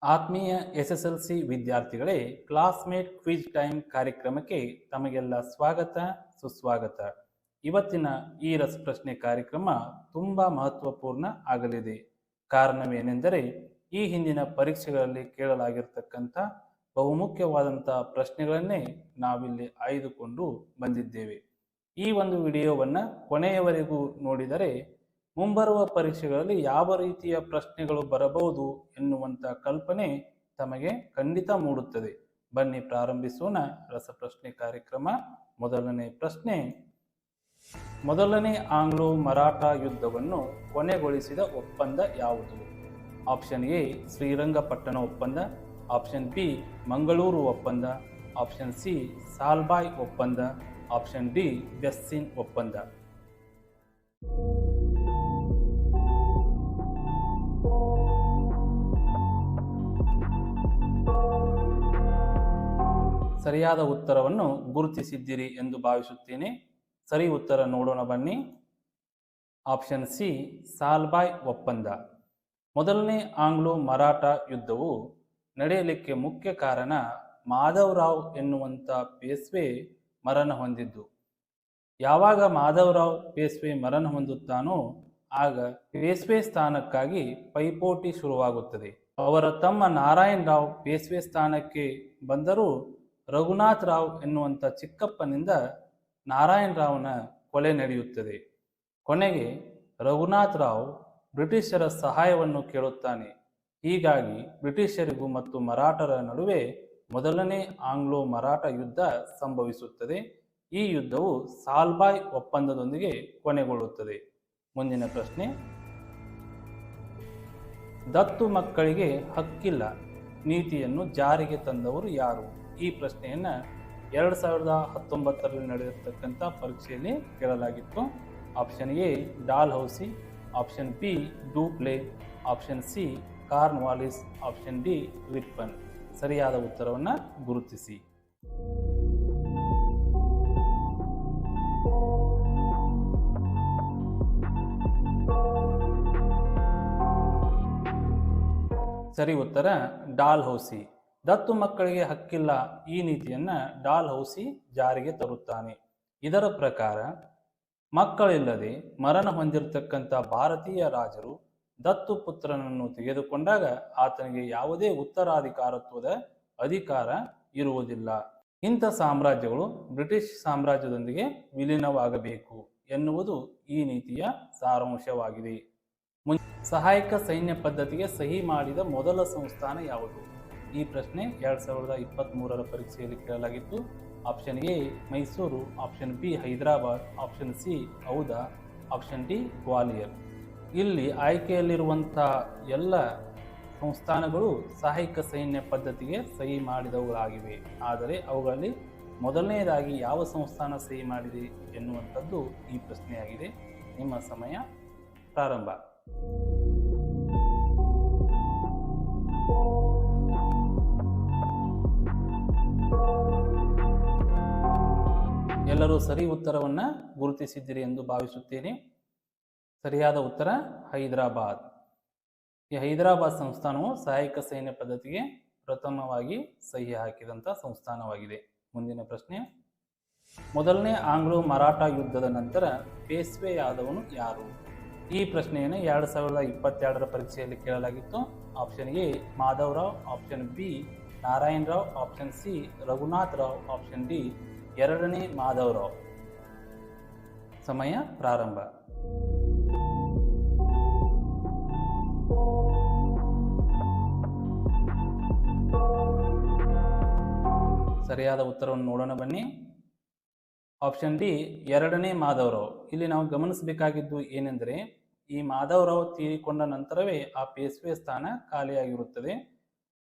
ಆತ್ಮೀಯ SSLC ವಿದ್ಯಾರ್ಥಿಗಳೇ, classmate quiz time ಕಾರ್ಯಕ್ರಮಕ್ಕೆ ತಮಗೆಲ್ಲ ಸ್ವಾಗತ ಸುಸ್ವಾಗತ. ಇವತ್ತಿನ ಈ ರಸಪ್ರಶ್ನೆ ಕಾರ್ಯಕ್ರಮ ತುಂಬ ಮಹತ್ವಪೂರ್ಣ ಆಗಲಿದೆ. ಕಾರಣವೇನೆಂದರೆ ಈ ಹಿಂದಿನ ಪರೀಕ್ಷೆಗಳಲ್ಲಿ ಕೇಳಲಾಗಿರ್ತಕ್ಕಂಥ ಬಹುಮುಖ್ಯವಾದಂಥ ಪ್ರಶ್ನೆಗಳನ್ನೇ ನಾವಿಲ್ಲಿ ಆಯ್ದುಕೊಂಡು ಬಂದಿದ್ದೇವೆ. ಈ ಒಂದು ವಿಡಿಯೋವನ್ನು ಕೊನೆಯವರೆಗೂ ನೋಡಿದರೆ ಮುಂಬರುವ ಪರೀಕ್ಷೆಗಳಲ್ಲಿ ಯಾವ ರೀತಿಯ ಪ್ರಶ್ನೆಗಳು ಬರಬಹುದು ಎನ್ನುವಂಥ ಕಲ್ಪನೆ ತಮಗೆ ಖಂಡಿತ ಮೂಡುತ್ತದೆ. ಬನ್ನಿ ಪ್ರಾರಂಭಿಸೋಣ ರಸಪ್ರಶ್ನೆ ಕಾರ್ಯಕ್ರಮ. ಮೊದಲನೇ ಪ್ರಶ್ನೆ, ಮೊದಲನೇ ಆಂಗ್ಲೋ ಮರಾಠ ಯುದ್ಧವನ್ನು ಕೊನೆಗೊಳಿಸಿದ ಒಪ್ಪಂದ ಯಾವುದು? ಆಪ್ಷನ್ ಎ ಶ್ರೀರಂಗಪಟ್ಟಣ ಒಪ್ಪಂದ, ಆಪ್ಷನ್ ಬಿ ಮಂಗಳೂರು ಒಪ್ಪಂದ, ಆಪ್ಷನ್ ಸಿ ಸಾಲ್ಬಾಯ್ ಒಪ್ಪಂದ, ಆಪ್ಷನ್ ಡಿ ಬೆಸ್ಸಿನ್ ಒಪ್ಪಂದ. ಸರಿಯಾದ ಉತ್ತರವನ್ನು ಗುರುತಿಸಿದ್ದೀರಿ ಎಂದು ಭಾವಿಸುತ್ತೇನೆ. ಸರಿ ಉತ್ತರ ನೋಡೋಣ ಬನ್ನಿ. ಆಪ್ಷನ್ ಸಿ ಸಾಲ್ಬಾಯ್ ಒಪ್ಪಂದ. ಮೊದಲನೇ ಆಂಗ್ಲೋ ಮರಾಠ ಯುದ್ಧವು ನಡೆಯಲಿಕ್ಕೆ ಮುಖ್ಯ ಕಾರಣ ಮಾಧವರಾವ್ ಎನ್ನುವಂಥ ಪೇಶ್ವೆ ಮರಣ ಹೊಂದಿದ್ದು. ಯಾವಾಗ ಮಾಧವರಾವ್ ಪೇಶ್ವೆ ಮರಣ ಹೊಂದುತ್ತಾನೋ ಆಗ ಪೇಶ್ವೆ ಸ್ಥಾನಕ್ಕಾಗಿ ಪೈಪೋಟಿ ಶುರುವಾಗುತ್ತದೆ. ಅವರ ತಮ್ಮ ನಾರಾಯಣ್ ರಾವ್ ಪೇಶ್ವೆ ಸ್ಥಾನಕ್ಕೆ ಬಂದರೂ ರಘುನಾಥ್ ರಾವ್ ಎನ್ನುವಂಥ ಚಿಕ್ಕಪ್ಪನಿಂದ ನಾರಾಯಣ್ ರಾವ್ನ ಕೊಲೆ ನಡೆಯುತ್ತದೆ. ಕೊನೆಗೆ ರಘುನಾಥ್ ರಾವ್ ಬ್ರಿಟಿಷರ ಸಹಾಯವನ್ನು ಕೇಳುತ್ತಾನೆ. ಹೀಗಾಗಿ ಬ್ರಿಟಿಷರಿಗೂ ಮತ್ತು ಮರಾಠರ ನಡುವೆ ಮೊದಲನೇ ಆಂಗ್ಲೋ ಮರಾಠ ಯುದ್ಧ ಸಂಭವಿಸುತ್ತದೆ. ಈ ಯುದ್ಧವು ಸಾಲ್ಬಾಯ್ ಒಪ್ಪಂದದೊಂದಿಗೆ ಕೊನೆಗೊಳ್ಳುತ್ತದೆ. ಮುಂದಿನ ಪ್ರಶ್ನೆ, ದತ್ತು ಮಕ್ಕಳಿಗೆ ಹಕ್ಕಿಲ್ಲ ನೀತಿಯನ್ನು ಜಾರಿಗೆ ತಂದವರು ಯಾರು? ಈ ಪ್ರಶ್ನೆಯನ್ನು 2019ರಲ್ಲಿ ನಡೆದಿರ್ತಕ್ಕಂಥ ಪರೀಕ್ಷೆಯಲ್ಲಿ ಕೇಳಲಾಗಿತ್ತು. Option A Dalhousie, option B Dupleix, option C Cornwallis, option D Ripon. ಸರಿಯಾದ ಉತ್ತರವನ್ನು ಗುರುತಿಸಿ. ಸರಿ ಉತ್ತರ ಡಾಲ್ ಹೌಸಿ. ದತ್ತು ಮಕ್ಕಳಿಗೆ ಹಕ್ಕಿಲ್ಲ ಈ ನೀತಿಯನ್ನು ಡಾಲ್ ಹೌಸಿ ಜಾರಿಗೆ ತರುತ್ತಾನೆ. ಇದರ ಪ್ರಕಾರ ಮಕ್ಕಳಿಲ್ಲದೆ ಮರಣ ಹೊಂದಿರತಕ್ಕಂಥ ಭಾರತೀಯ ರಾಜರು ದತ್ತು ಪುತ್ರನನ್ನು ತೆಗೆದುಕೊಂಡಾಗ ಆತನಿಗೆ ಯಾವುದೇ ಉತ್ತರಾಧಿಕಾರತ್ವದ ಅಧಿಕಾರ ಇರುವುದಿಲ್ಲ. ಇಂಥ ಸಾಮ್ರಾಜ್ಯಗಳು ಬ್ರಿಟಿಷ್ ಸಾಮ್ರಾಜ್ಯದೊಂದಿಗೆ ವಿಲೀನವಾಗಬೇಕು ಎನ್ನುವುದು ಈ ನೀತಿಯ ಸಾರಾಂಶವಾಗಿದೆ. ಸಹಾಯಕ ಸೈನ್ಯ ಪದ್ಧತಿಗೆ ಸಹಿ ಮಾಡಿದ ಮೊದಲ ಸಂಸ್ಥಾನ ಯಾವುದು? ಈ ಪ್ರಶ್ನೆ 2023ರ ಪರೀಕ್ಷೆಯಲ್ಲಿ ಕೇಳಲಾಗಿತ್ತು. Option A Mysuru, option B Hyderabad, option C Awadh, option D Gwalior. ಇಲ್ಲಿ ಆಯ್ಕೆಯಲ್ಲಿರುವಂಥ ಎಲ್ಲ ಸಂಸ್ಥಾನಗಳು ಸಹಾಯಕ ಸೈನ್ಯ ಪದ್ಧತಿಗೆ ಸಹಿ ಮಾಡಿದವುಗಳಾಗಿವೆ. ಆದರೆ ಅವುಗಳಲ್ಲಿ ಮೊದಲನೆಯದಾಗಿ ಯಾವ ಸಂಸ್ಥಾನ ಸಹಿ ಮಾಡಿದೆ ಎನ್ನುವಂಥದ್ದು ಈ ಪ್ರಶ್ನೆಯಾಗಿದೆ. ನಿಮ್ಮ ಸಮಯ ಪ್ರಾರಂಭ. ಎಲ್ಲರೂ ಸರಿ ಉತ್ತರವನ್ನು ಗುರುತಿಸಿದ್ದೀರಿ ಎಂದು ಭಾವಿಸುತ್ತೇನೆ. ಸರಿಯಾದ ಉತ್ತರ ಹೈದರಾಬಾದ್. ಈ ಹೈದರಾಬಾದ್ ಸಂಸ್ಥಾನವು ಸಹಾಯಕ ಸೈನ್ಯ ಪದ್ಧತಿಗೆ ಪ್ರಥಮವಾಗಿ ಸಹಿ ಹಾಕಿದಂಥ ಸಂಸ್ಥಾನವಾಗಿದೆ. ಮುಂದಿನ ಪ್ರಶ್ನೆ, ಮೊದಲನೇ ಆಂಗ್ಲೋ ಮರಾಠ ಯುದ್ಧದ ನಂತರ ಪೇಶ್ವೆಯಾದವನು ಯಾರು? ಈ ಪ್ರಶ್ನೆಯನ್ನು 2022ರ ಪರೀಕ್ಷೆಯಲ್ಲಿ ಕೇಳಲಾಗಿತ್ತು. Option A Madhavrao, option B Narayan Rao, option C Raghunath Rao, option D ಎರಡನೇ ಮಾಧವರಾವ್. ಸಮಯ ಪ್ರಾರಂಭ. ಸರಿಯಾದ ಉತ್ತರವನ್ನು ನೋಡೋಣ ಬನ್ನಿ. ಆಪ್ಷನ್ ಡಿ ಎರಡನೇ ಮಾಧವರಾವ್. ಇಲ್ಲಿ ನಾವು ಗಮನಿಸಬೇಕಾಗಿದ್ದು ಏನೆಂದರೆ ಈ ಮಾಧವರಾವ್ ತೀರಿಕೊಂಡ ನಂತರವೇ ಆ ಪೇಶ್ವೆ ಸ್ಥಾನ ಖಾಲಿಯಾಗಿರುತ್ತದೆ.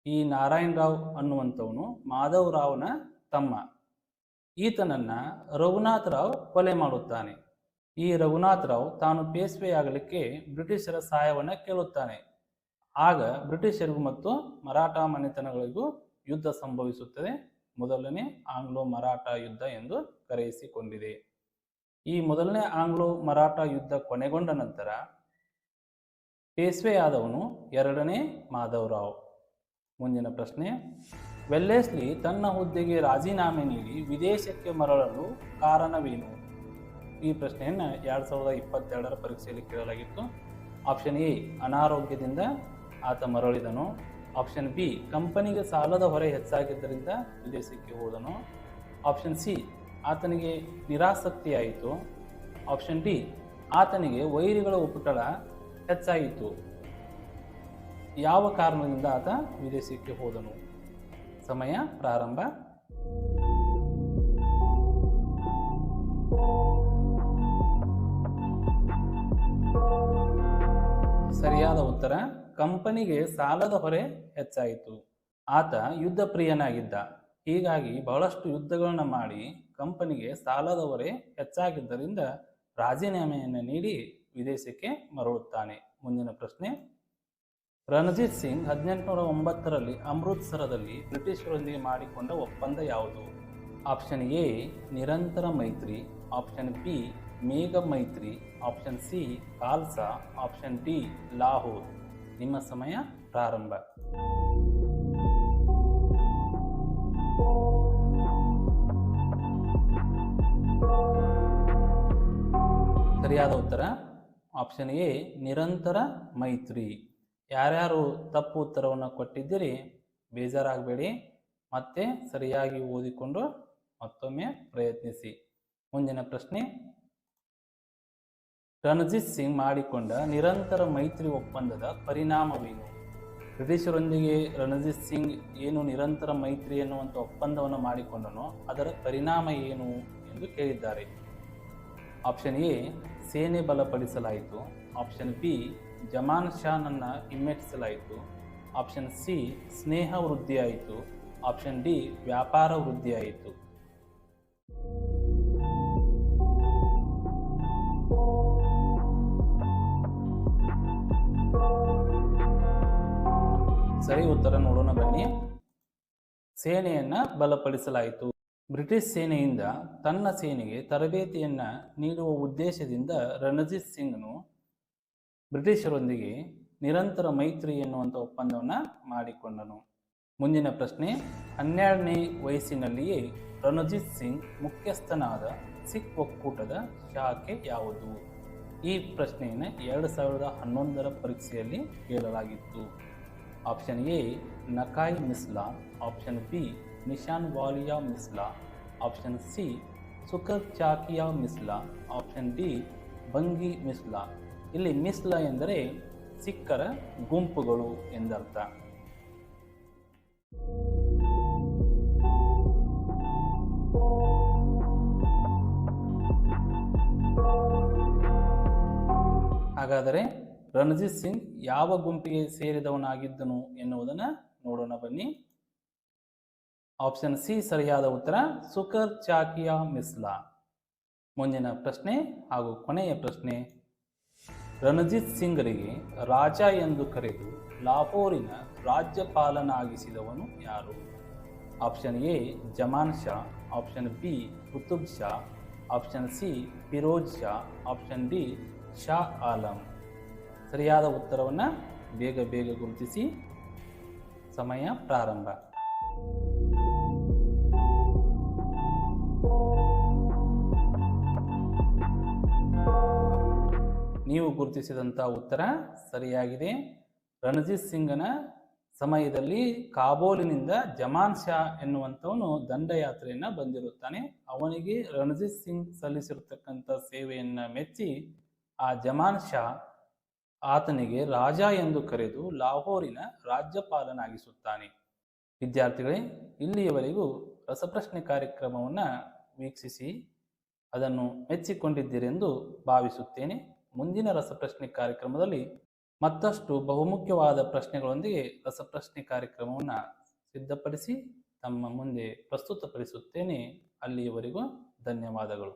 ಈ ನಾರಾಯಣ್ ರಾವ್ ಅನ್ನುವಂಥವನು ಮಾಧವರಾವ್ನ ತಮ್ಮ. ಈತನನ್ನ ರಘುನಾಥ್ ರಾವ್ ಕೊಲೆ ಮಾಡುತ್ತಾನೆ. ಈ ರಘುನಾಥ್ ರಾವ್ ತಾನು ಪೇಶ್ವೆಯಾಗಲಿಕ್ಕೆ ಬ್ರಿಟಿಷರ ಸಹಾಯವನ್ನು ಕೇಳುತ್ತಾನೆ. ಆಗ ಬ್ರಿಟಿಷರಿಗೂ ಮತ್ತು ಮರಾಠ ಮನೆತನಗಳಿಗೂ ಯುದ್ಧ ಸಂಭವಿಸುತ್ತದೆ. ಮೊದಲನೇ ಆಂಗ್ಲೋ ಮರಾಠ ಯುದ್ಧ ಎಂದು ಕರೆಯಿಸಿಕೊಂಡಿದೆ. ಈ ಮೊದಲನೇ ಆಂಗ್ಲೋ ಮರಾಠ ಯುದ್ಧ ಕೊನೆಗೊಂಡ ನಂತರ ಪೇಶ್ವೆಯಾದವನು ಎರಡನೇ ಮಾಧವರಾವ್. ಮುಂದಿನ ಪ್ರಶ್ನೆ, ವೆಲ್ಲೆಸ್ಲಿ ತನ್ನ ಹುದ್ದೆಗೆ ರಾಜೀನಾಮೆ ನೀಡಿ ವಿದೇಶಕ್ಕೆ ಮರಳಲು ಕಾರಣವೇನು? ಈ ಪ್ರಶ್ನೆಯನ್ನು 2022ರ ಪರೀಕ್ಷೆಯಲ್ಲಿ ಕೇಳಲಾಗಿತ್ತು. ಆಪ್ಷನ್ ಎ, ಅನಾರೋಗ್ಯದಿಂದ ಆತ ಮರಳಿದನು. ಆಪ್ಷನ್ ಬಿ, ಕಂಪನಿಗೆ ಸಾಲದ ಹೊರೆ ಹೆಚ್ಚಾಗಿದ್ದರಿಂದ ವಿದೇಶಕ್ಕೆ ಹೋದನು. ಆಪ್ಷನ್ ಸಿ, ಆತನಿಗೆ ನಿರಾಸಕ್ತಿಯಾಯಿತು. ಆಪ್ಷನ್ ಡಿ, ಆತನಿಗೆ ವೈರಿಗಳ ಉಪಟಳ ಹೆಚ್ಚಾಯಿತು. ಯಾವ ಕಾರಣದಿಂದ ಆತ ವಿದೇಶಕ್ಕೆ ಹೋದನು? ಸಮಯ ಪ್ರಾರಂಭ. ಸರಿಯಾದ ಉತ್ತರ, ಕಂಪನಿಗೆ ಸಾಲದ ಹೊರೆ ಹೆಚ್ಚಾಯಿತು. ಆತ ಯುದ್ಧ ಪ್ರಿಯನಾಗಿದ್ದ. ಹೀಗಾಗಿ ಬಹಳಷ್ಟು ಯುದ್ಧಗಳನ್ನು ಮಾಡಿ ಕಂಪನಿಗೆ ಸಾಲದ ಹೊರೆ ಹೆಚ್ಚಾಗಿದ್ದರಿಂದ ರಾಜೀನಾಮೆಯನ್ನು ನೀಡಿ ವಿದೇಶಕ್ಕೆ ಮರಳುತ್ತಾನೆ. ಮುಂದಿನ ಪ್ರಶ್ನೆ, ರಣಜಿತ್ ಸಿಂಗ್ 1809ರಲ್ಲಿ ಅಮೃತ್ಸರದಲ್ಲಿ ಬ್ರಿಟಿಷರೊಂದಿಗೆ ಮಾಡಿಕೊಂಡ ಒಪ್ಪಂದ ಯಾವುದು? ಆಪ್ಷನ್ ಎ, ನಿರಂತರ ಮೈತ್ರಿ. ಆಪ್ಷನ್ ಬಿ, ಮೇಘ ಮೈತ್ರಿ. Option C, Khalsa. Option D, Lahore. ನಿಮ್ಮ ಸಮಯ ಪ್ರಾರಂಭ. ಸರಿಯಾದ ಉತ್ತರ ಆಪ್ಷನ್ ಎ, ನಿರಂತರ ಮೈತ್ರಿ. ಯಾರ್ಯಾರು ತಪ್ಪು ಉತ್ತರವನ್ನು ಕೊಟ್ಟಿದ್ದೀರಿ ಬೇಜಾರಾಗಬೇಡಿ, ಮತ್ತೆ ಸರಿಯಾಗಿ ಓದಿಕೊಂಡು ಮತ್ತೊಮ್ಮೆ ಪ್ರಯತ್ನಿಸಿ. ಮುಂದಿನ ಪ್ರಶ್ನೆ, ರಣಜಿತ್ ಸಿಂಗ್ ಮಾಡಿಕೊಂಡ ನಿರಂತರ ಮೈತ್ರಿ ಒಪ್ಪಂದದ ಪರಿಣಾಮವೇನು? ಬ್ರಿಟಿಷರೊಂದಿಗೆ ರಣಜಿತ್ ಸಿಂಗ್ ಏನು ನಿರಂತರ ಮೈತ್ರಿ ಎನ್ನುವಂಥ ಒಪ್ಪಂದವನ್ನು ಮಾಡಿಕೊಂಡನೋ ಅದರ ಪರಿಣಾಮ ಏನು ಎಂದು ಕೇಳಿದ್ದಾರೆ. ಆಪ್ಷನ್ ಎ, ಸೇನೆ ಬಲಪಡಿಸಲಾಯಿತು. ಆಪ್ಷನ್ ಬಿ, ಜಮಾನ್ ಶಾನನ್ನು ಹಿಮ್ಮೆಟ್ಟಿಸಲಾಯಿತು. ಆಪ್ಷನ್ ಸಿ, ಸ್ನೇಹ ವೃದ್ಧಿಯಾಯಿತು. ಆಪ್ಷನ್ ಡಿ, ವ್ಯಾಪಾರ ವೃದ್ಧಿಯಾಯಿತು. ಸರಿ ಉತ್ತರ ನೋಡೋಣ ಬನ್ನಿ. ಸೇನೆಯನ್ನ ಬಲಪಡಿಸಲಾಯಿತು. ಬ್ರಿಟಿಷ್ ಸೇನೆಯಿಂದ ತನ್ನ ಸೇನೆಗೆ ತರಬೇತಿಯನ್ನು ನೀಡುವ ಉದ್ದೇಶದಿಂದ ರಣಜಿತ್ ಸಿಂಗ್ನು ಬ್ರಿಟಿಷರೊಂದಿಗೆ ನಿರಂತರ ಮೈತ್ರಿ ಎನ್ನುವಂಥ ಒಪ್ಪಂದವನ್ನು ಮಾಡಿಕೊಂಡನು. ಮುಂದಿನ ಪ್ರಶ್ನೆ, 12ನೇ ವಯಸ್ಸಿನಲ್ಲಿಯೇ ರಣಜಿತ್ ಸಿಂಗ್ ಮುಖ್ಯಸ್ಥನಾದ ಸಿಖ್ ಒಕ್ಕೂಟದ ಶಾಖೆ ಯಾವುದು? ಈ ಪ್ರಶ್ನೆಯನ್ನು 2011ರ ಪರೀಕ್ಷೆಯಲ್ಲಿ ಕೇಳಲಾಗಿತ್ತು. Option A, Nakai Misl. Option B, Nishanwalia Misl. Option C, Sukerchakia Misl. Option D, ಬಂಗಿ ಮಿಸ್ಲಾ. ಇಲ್ಲಿ ಮಿಸ್ಲಾ ಎಂದರೆ ಸಿಖ್ಖರ ಗುಂಪುಗಳು ಎಂದರ್ಥ. ಹಾಗಾದರೆ ರಣಜಿತ್ ಸಿಂಗ್ ಯಾವ ಗುಂಪಿಗೆ ಸೇರಿದವನಾಗಿದ್ದನು ಎನ್ನುವುದನ್ನು ನೋಡೋಣ ಬನ್ನಿ. ಆಪ್ಷನ್ ಸಿ ಸರಿಯಾದ ಉತ್ತರ, ಸುಕರ್ ಚಾಕಿಯಾ ಮಿಸ್ಲಾ. ಮುಂದಿನ ಪ್ರಶ್ನೆ ಹಾಗೂ ಕೊನೆಯ ಪ್ರಶ್ನೆ, ರಣಜಿತ್ ಸಿಂಗರಿಗೆ ರಾಜ ಎಂದು ಕರೆದು ಲಾಹೋರಿನ ರಾಜ್ಯಪಾಲನಾಗಿಸಿದವನು ಯಾರು? Option A, Zaman Shah. Option B, Qutub Shah. Option C, Firoz Shah. Option D, Shah Alam. ಸರಿಯಾದ ಉತ್ತರವನ್ನು ಬೇಗ ಬೇಗ ಗುರುತಿಸಿ. ಸಮಯ ಪ್ರಾರಂಭ. ನೀವು ಗುರುತಿಸಿದಂಥ ಉತ್ತರ ಸರಿಯಾಗಿದೆ. ರಣಜಿತ್ ಸಿಂಗನ ಸಮಯದಲ್ಲಿ ಕಾಬೋಲಿನಿಂದ ಜಮಾನ್ ಶಾ ಎನ್ನುವಂಥವನು ದಂಡಯಾತ್ರೆಯನ್ನು ಬಂದಿರುತ್ತಾನೆ. ಅವನಿಗೆ ರಣಜಿತ್ ಸಿಂಗ್ ಸಲ್ಲಿಸಿರತಕ್ಕಂಥ ಸೇವೆಯನ್ನು ಮೆಚ್ಚಿ ಆ ಜಮಾನ್ ಶಾ ಆತನಿಗೆ ರಾಜ ಎಂದು ಕರೆದು ಲಾಹೋರಿನ ರಾಜ್ಯಪಾಲನಾಗಿಸುತ್ತಾನೆ. ವಿದ್ಯಾರ್ಥಿಗಳೇ, ಇಲ್ಲಿಯವರೆಗೂ ರಸಪ್ರಶ್ನೆ ಕಾರ್ಯಕ್ರಮವನ್ನು ವೀಕ್ಷಿಸಿ ಅದನ್ನು ಮೆಚ್ಚಿಕೊಂಡಿದ್ದೀರೆಂದು ಭಾವಿಸುತ್ತೇನೆ. ಮುಂದಿನ ರಸಪ್ರಶ್ನೆ ಕಾರ್ಯಕ್ರಮದಲ್ಲಿ ಮತ್ತಷ್ಟು ಬಹುಮುಖ್ಯವಾದ ಪ್ರಶ್ನೆಗಳೊಂದಿಗೆ ರಸಪ್ರಶ್ನೆ ಕಾರ್ಯಕ್ರಮವನ್ನು ಸಿದ್ಧಪಡಿಸಿ ತಮ್ಮ ಮುಂದೆ ಪ್ರಸ್ತುತಪಡಿಸುತ್ತೇನೆ. ಅಲ್ಲಿಯವರೆಗೂ ಧನ್ಯವಾದಗಳು.